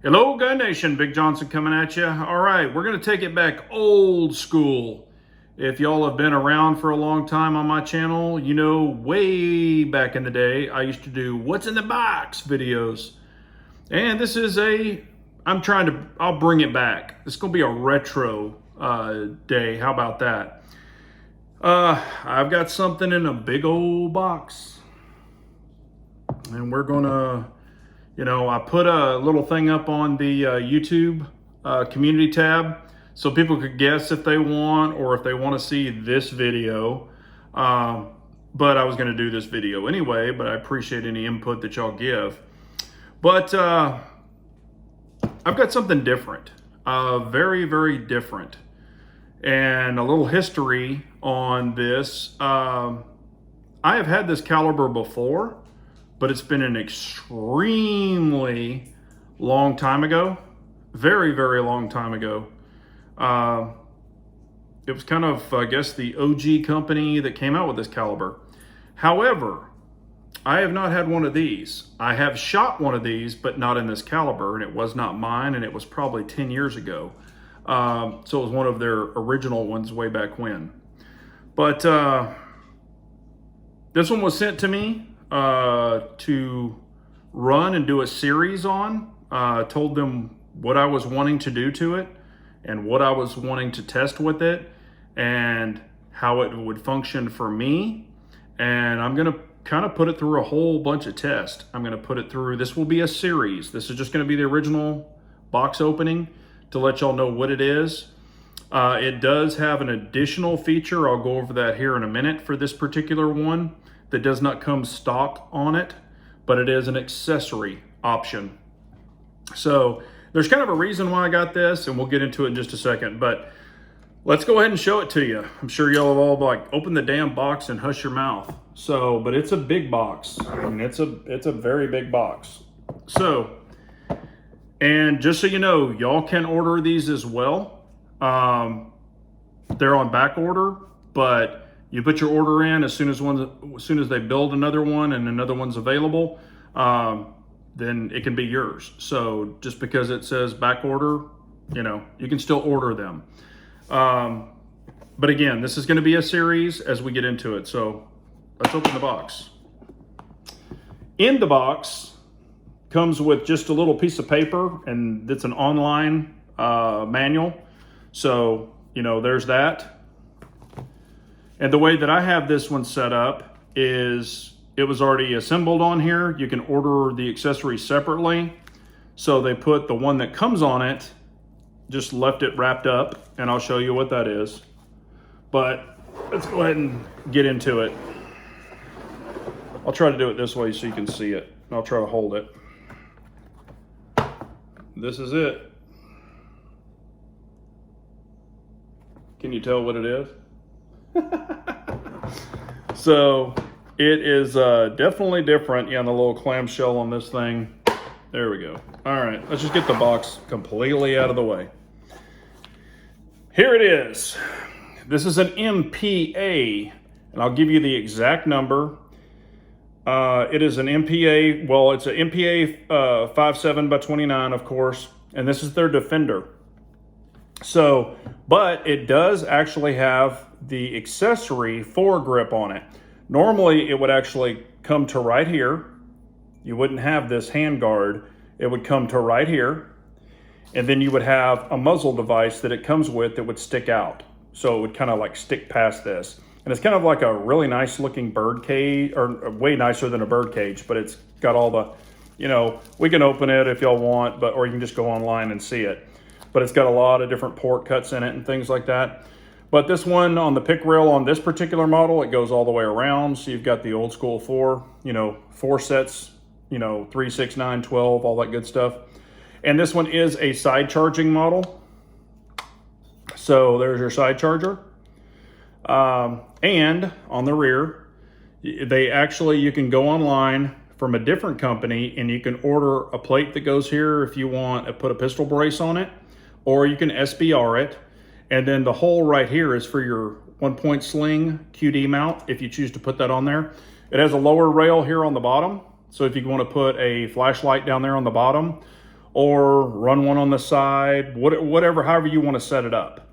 Hello, Gun Nation. Big Johnson coming at you. All right, we're going to take it back old school. If y'all have been around for a long time on my channel, you know way back in the day, I used to do what's in the box videos. And this is I'll bring it back. It's going to be a retro day. How about that? I've got something in a big old box. And we're going to... I put a little thing up on the YouTube community tab so people could guess if they want or if they want to see this video. But I was going to do this video anyway, but I appreciate any input that y'all give. But I've got something different, very, very different. And a little history on this. I have had this caliber before, but it's been an extremely long time ago. Very, very long time ago. It was kind of, I guess, the OG company that came out with this caliber. However, I have not had one of these. I have shot one of these, but not in this caliber, and it was not mine, and it was probably 10 years ago. So it was one of their original ones way back when. But this one was sent to me to run and do a series on. Told them what I was wanting to do to it and what I was wanting to test with it and how it would function for me. And I'm going to kind of put it through a whole bunch of tests. I'm going to put it through, this will be a series. This is just going to be the original box opening to let y'all know what it is. It does have an additional feature. I'll go over that here in a minute for this particular one. That does not come stock on it, but it is an accessory option. So there's kind of a reason why I got this, and we'll get into it in just a second, but let's go ahead and show it to you. I'm sure y'all have all like, open the damn box and hush your mouth. So, but it's a big box. I mean, it's a very big box. So, and just so you know, y'all can order these as well. They're on back order, but you put your order in as soon as they build another one and another one's available, then it can be yours. So just because it says back order, you can still order them. But again, this is going to be a series as we get into it. So let's open the box. In the box comes with just a little piece of paper, and it's an online manual. So, there's that. And the way that I have this one set up is it was already assembled on here. You can order the accessories separately. So they put the one that comes on it, just left it wrapped up, and I'll show you what that is. But let's go ahead and get into it. I'll try to do it this way so you can see it. I'll try to hold it. This is it. Can you tell what it is? So it is definitely different. Yeah, the little clamshell on this thing. There we go. All right, let's just get the box completely out of the way. Here it is. This is an MPA, and I'll give you the exact number. It is an MPA, well, it's an MPA 57 by 29, of course, and this is their Defender. So, but it does actually have the accessory foregrip on it. Normally, it would actually come to right here. You wouldn't have this handguard. It would come to right here. And then you would have a muzzle device that it comes with that would stick out. So it would kind of like stick past this. And it's kind of like a really nice looking bird cage, or way nicer than a bird cage, but it's got all the, we can open it if y'all want, or you can just go online and see it. But it's got a lot of different port cuts in it and things like that. But this one on the pick rail on this particular model, it goes all the way around. So you've got the old school four sets, 3, 6, 9, 12, all that good stuff. And this one is a side charging model. So there's your side charger. And on the rear, you can go online from a different company and you can order a plate that goes here if you want to put a pistol brace on it, or you can SBR it. And then the hole right here is for your 1-point sling QD mount if you choose to put that on there. It has a lower rail here on the bottom. So if you want to put a flashlight down there on the bottom, or run one on the side, whatever, however you want to set it up.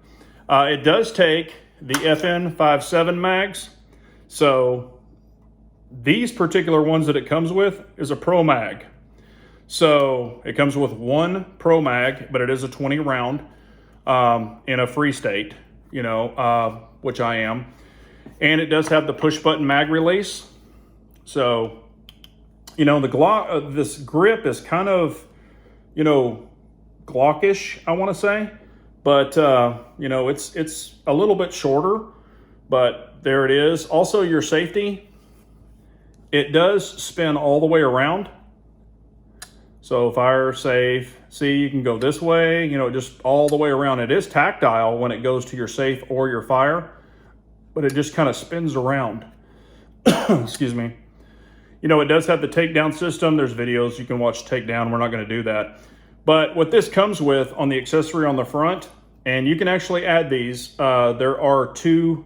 It does take the FN57 mags. So these particular ones that it comes with is a Pro Mag. So it comes with one Pro Mag, but it is a 20 round in a free state, you know, which I am. And it does have the push button mag release. So, you know, the this grip is kind of, you know, Glockish, I want to say. But, you know, it's a little bit shorter, but there it is. Also, your safety, it does spin all the way around. So fire safe, see, you can go this way, you know, just all the way around. It is tactile when it goes to your safe or your fire, but it just kind of spins around. Excuse me. You know, it does have the takedown system. There's videos you can watch takedown. We're not going to do that. But what this comes with on the accessory on the front, and you can actually add these, there are two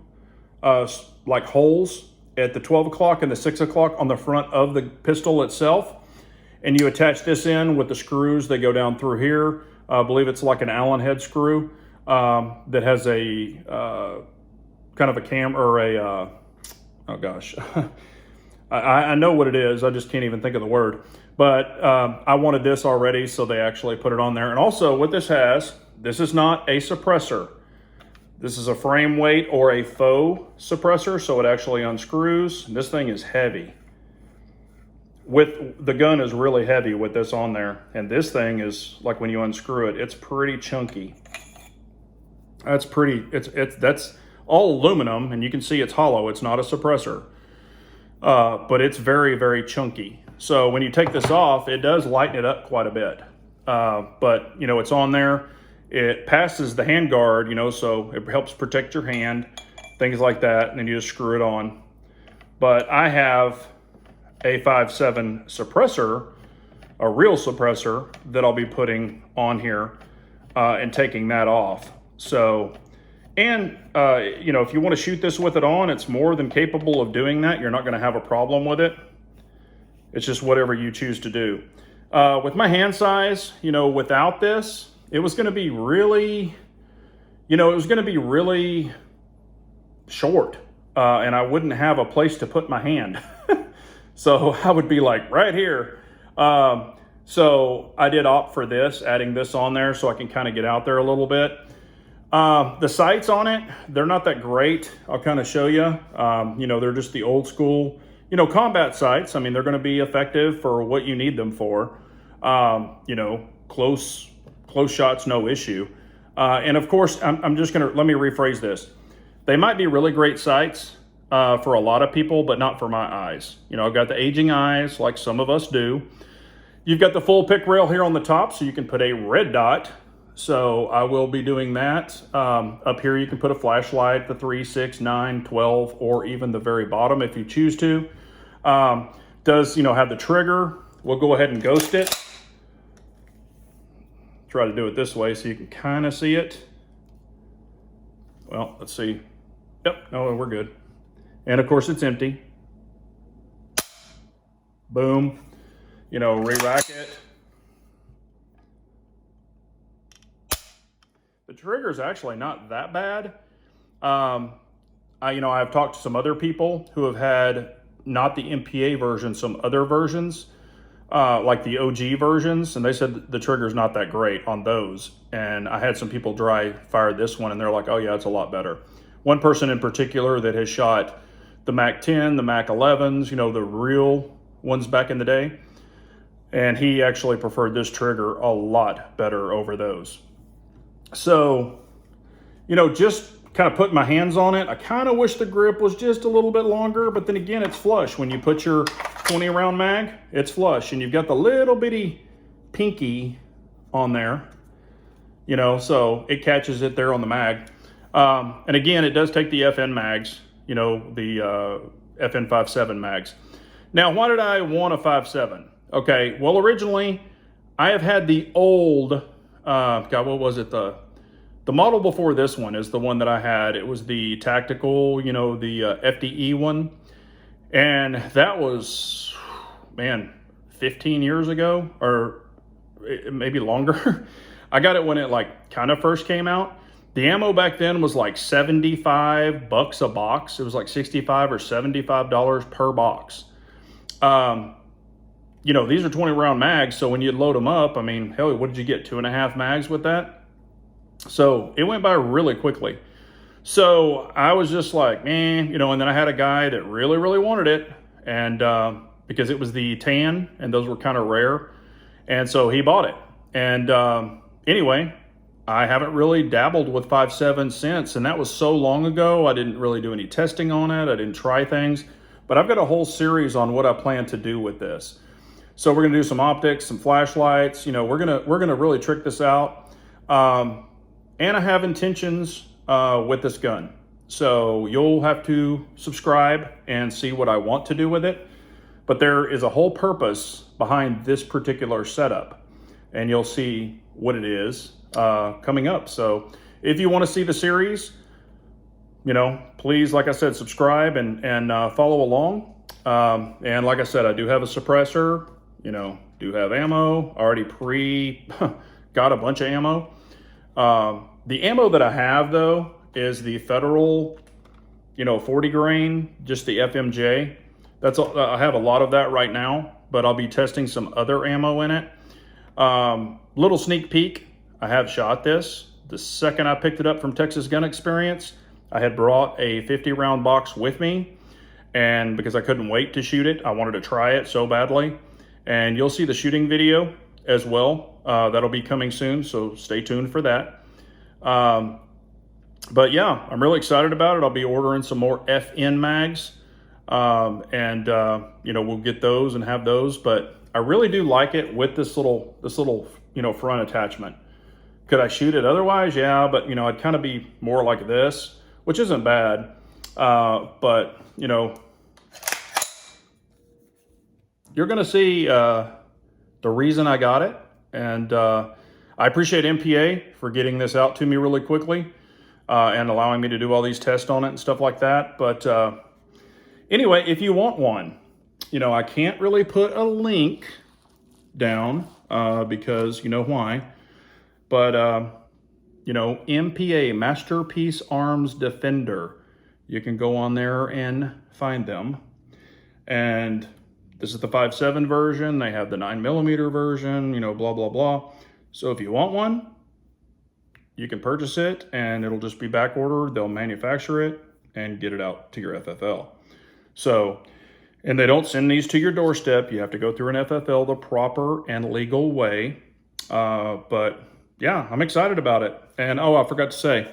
like holes at the 12 o'clock and the 6 o'clock on the front of the pistol itself. And you attach this in with the screws. They go down through here. I believe it's like an Allen head screw that has a kind of a cam or a, oh gosh. I know what it is. I just can't even think of the word. But I wanted this already, so they actually put it on there. And also what this has, this is not a suppressor. This is a frame weight or a faux suppressor, so it actually unscrews. This thing is heavy. The gun is really heavy with this on there. And this thing is, like when you unscrew it, it's pretty chunky. That's that's all aluminum, and you can see it's hollow. It's not a suppressor. But it's very, very chunky. So when you take this off, it does lighten it up quite a bit. But, you know, it's on there. It passes the Handguard, you know, so it helps protect your hand, things like that, and then you just screw it on. But I have a 5.7 suppressor, a real suppressor, that I'll be putting on here and taking that off. So, and, you know, if you want to shoot this with it on, it's more than capable of doing that. You're not going to have a problem with it. It's just whatever you choose to do. With my hand size, you know, without this, it was going to be really, you know, it was going to be really short. And I wouldn't have a place to put my hand. So I would be like right here. So I did opt for this, adding this on there so I can kind of get out there a little bit. The sights on it, they're not that great. I'll kind of show you. You know, they're just the old school, you know, combat sights. I mean, they're going to be effective for what you need them for. You know, close shots, no issue. And of course, I'm just going to, let me rephrase this. They might be really great sights for a lot of people, but not for my eyes. You know, I've got the aging eyes like some of us do. You've got the full pick rail here on the top, so you can put a red dot. So I will be doing that. Up here you can put a flashlight, the 3, 6, 9, 12, or even the very bottom if you choose to. Does, you know, have the trigger. We'll go ahead and ghost it. Try to do it this way so you can kind of see it. Well, let's see. Yep, no, we're good. And of course it's empty. Boom. You know, re-rack it. The trigger is actually not that bad. You know, I've talked to some other people who have had not the MPA version, some other versions, like the OG versions, and they said the trigger's not that great on those. And I had some people dry fire this one, and they're like, oh yeah, it's a lot better. One person in particular that has shot the Mac 10, the Mac 11s, you know, the real ones back in the day, and he actually preferred this trigger a lot better over those. So, you know, just kind of putting my hands on it, I kind of wish the grip was just a little bit longer, but then again, it's flush. When you put your 20 round mag, it's flush, and you've got the little bitty pinky on there, you know, so it catches it there on the mag. And again, it does take the FN mags, you know, the FN57 mags. Now, why did I want a 5.7? Okay, well, originally, I have had the old, God, what was it? The model before this one is the one that I had. It was the tactical, you know, the FDE one. And that was, man, 15 years ago, or maybe longer. I got it when it like kind of first came out. The ammo back then was like $75 a box. It was like $65 or $75 per box. You know, these are 20 round mags. So when you load them up, I mean, hell, what did you get? 2.5 mags with that? So it went by really quickly. So I was just like, man, you know, and then I had a guy that really, really wanted it. And because it was the tan and those were kind of rare. And so he bought it. And anyway, I haven't really dabbled with 5.7 since. And that was so long ago. I didn't really do any testing on it. I didn't try things. But I've got a whole series on what I plan to do with this. So we're gonna do some optics, some flashlights. You know, we're gonna really trick this out. And I have intentions with this gun. So you'll have to subscribe and see what I want to do with it. But there is a whole purpose behind this particular setup. And you'll see what it is coming up. So if you want to see the series, you know, please, like I said, subscribe and follow along. And like I said, I do have a suppressor, you know, do have ammo, already got a bunch of ammo. The ammo that I have though is the Federal, you know, 40 grain, just the FMJ. I have a lot of that right now, but I'll be testing some other ammo in it. Little sneak peek, I have shot this. The second I picked it up from Texas Gun Experience, I had brought a 50 round box with me, and because I couldn't wait to shoot it, I wanted to try it so badly. And you'll see the shooting video as well. That'll be coming soon, so stay tuned for that. But yeah, I'm really excited about it. I'll be ordering some more FN mags, and you know, we'll get those and have those. But I really do like it with this little you know, front attachment. Could I shoot it otherwise? Yeah, but you know, I'd kind of be more like this, which isn't bad. But you know, you're gonna see the reason I got it, and I appreciate MPA for getting this out to me really quickly and allowing me to do all these tests on it and stuff like that. But anyway, if you want one, you know, I can't really put a link down because you know why. But, you know, MPA, Masterpiece Arms Defender. You can go on there and find them. And this is the 5.7 version. They have the 9mm version, you know, blah, blah, blah. So if you want one, you can purchase it and it'll just be back ordered. They'll manufacture it and get it out to your FFL. So, and they don't send these to your doorstep. You have to go through an FFL the proper and legal way. But yeah, I'm excited about it. And oh, I forgot to say,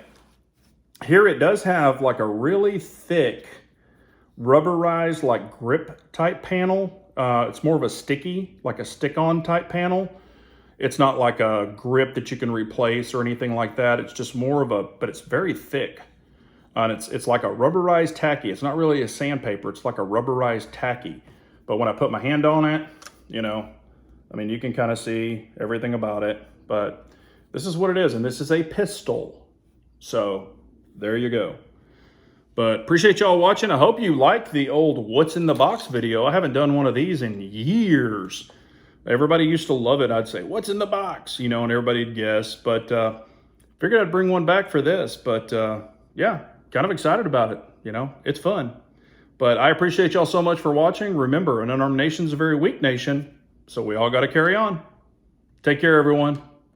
here it does have like a really thick rubberized like grip type panel. It's more of a sticky, like a stick-on type panel. It's not like a grip that you can replace or anything like that. It's just more of a, but it's very thick. And it's like a rubberized tacky. It's not really a sandpaper. It's like a rubberized tacky. But when I put my hand on it, you know, I mean, you can kind of see everything about it. But this is what it is. And this is a pistol. So there you go. But appreciate y'all watching. I hope you like the old What's in the Box video. I haven't done one of these in years. Everybody used to love it. I'd say, what's in the box? You know, and everybody'd guess. But figured I'd bring one back for this. But yeah, kind of excited about it. You know, it's fun. But I appreciate y'all so much for watching. Remember, an unarmed nation's a very weak nation. So we all got to carry on. Take care, everyone.